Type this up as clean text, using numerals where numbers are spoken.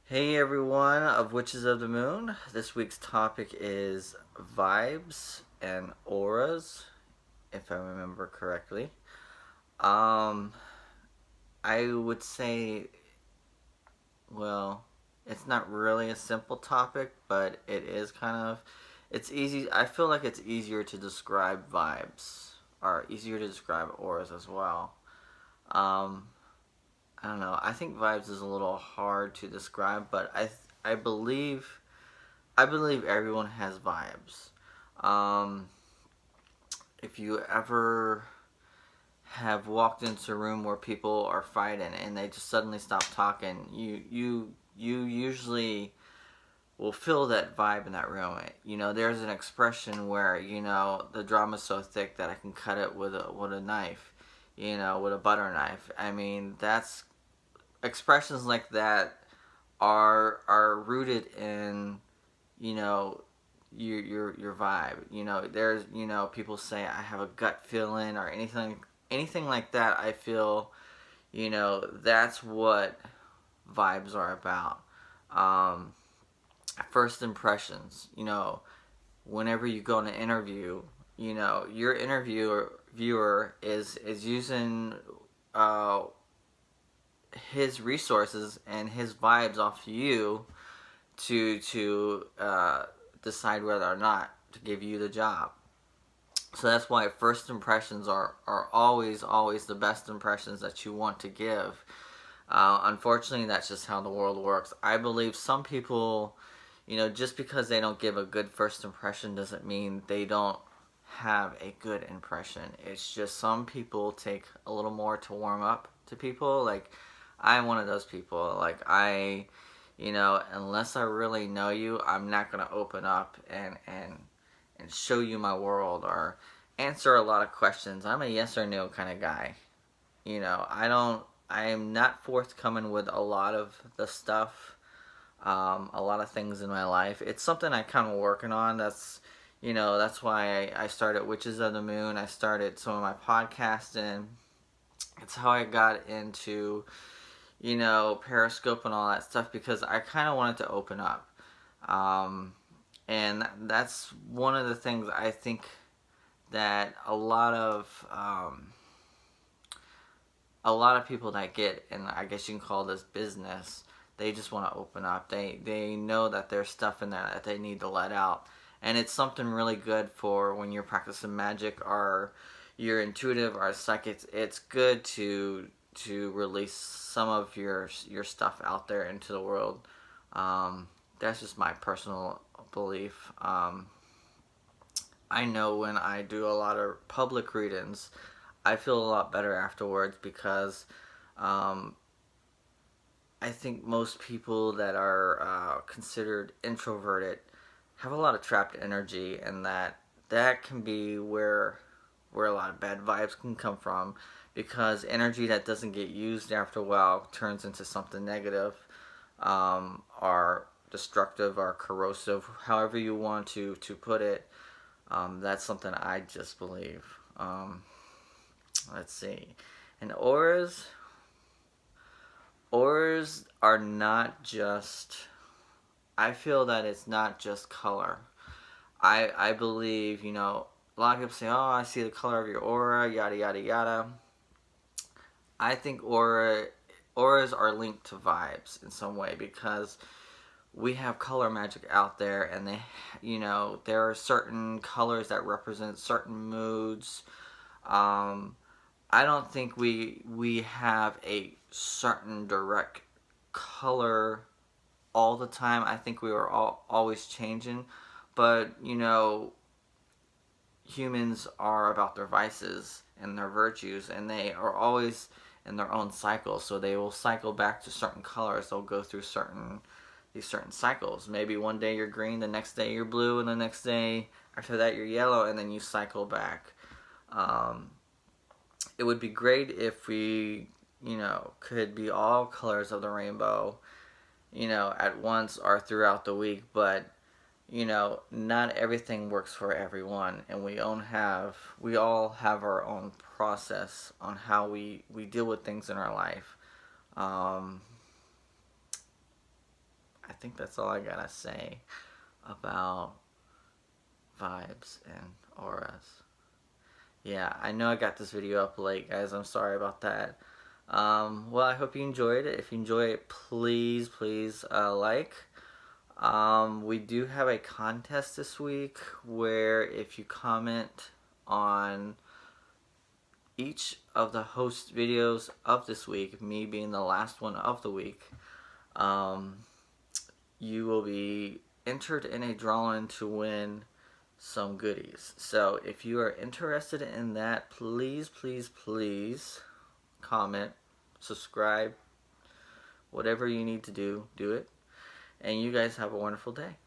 Hey everyone of Witches of the Moon. This week's topic is vibes and auras, if I remember correctly. Um, I would say, well, it's not really a simple topic, but it is it's easy. I feel like it's easier to describe vibes, or easier to describe auras as well. Um, I don't know. I think vibes is a little hard to describe, but I believe everyone has vibes. Um, if you ever have walked into a room where people are fighting and they just suddenly stop talking, you usually will feel that vibe in that room. There's an expression where the drama's so thick that I can cut it with a knife, with a butter knife. I mean, that's expressions like that are rooted in you know your vibe. There's people say I have a gut feeling or anything like that. I feel that's what vibes are about. Um, First impressions. Whenever you go on an interview, your interviewer viewer is using uh, his resources and his vibes off you to decide whether or not to give you the job. So that's why first impressions are always the best impressions that you want to give. Unfortunately, that's just how the world works. I believe some people, just because they don't give a good first impression doesn't mean they don't have a good impression. It's just some people take a little more to warm up to people. Like, I'm one of those people. Like, unless I really know you, I'm not going to open up and show you my world or answer a lot of questions. I'm a yes or no kind of guy. I am not forthcoming with a lot of the stuff, a lot of things in my life. It's something I kind of working on. That's why I started Witches of the Moon. I started some of my podcasting. It's how I got into, Periscope and all that stuff because I kind of wanted to open up. Um, and that's one of the things I think that a lot of people that get, and I guess you can call this business, they just want to open up. They know that there's stuff in there that they need to let out, and it's something really good for when you're practicing magic or you're intuitive or psychic. It's good to release some of your stuff out there into the world. That's just my personal belief. I know when I do a lot of public readings, I feel a lot better afterwards because um, I think most people that are considered introverted have a lot of trapped energy, and that can be where a lot of bad vibes can come from because energy that doesn't get used after a while turns into something negative, or destructive or corrosive, however you want to put it. That's something I just believe. Let's see. And auras are not just. I feel that it's not just color. I believe a lot of people say, "Oh, I see the color of your aura," yada yada yada. I think auras are linked to vibes in some way because we have color magic out there, and there are certain colors that represent certain moods. Um, I don't think we have a certain direct color all the time. I think we were always changing, but humans are about their vices and their virtues, and they are always in their own cycle. So they will cycle back to certain colors. They'll go through certain cycles. Maybe one day you're green, the next day you're blue, and the next day after that you're yellow, and then you cycle back. Um, it would be great if we, could be all colors of the rainbow, at once or throughout the week, but not everything works for everyone, and we all have our own process on how we deal with things in our life. Um, I think that's all I gotta say about vibes and auras. Yeah, I know I got this video up late, guys. I'm sorry about that. Well, I hope you enjoyed it. If you enjoy it, please, please like. We do have a contest this week where if you comment on each of the host videos of this week, me being the last one of the week, you will be entered in a drawing to win some goodies. So if you are interested in that, please, please, please comment, subscribe, whatever you need to do, do it. And you guys have a wonderful day.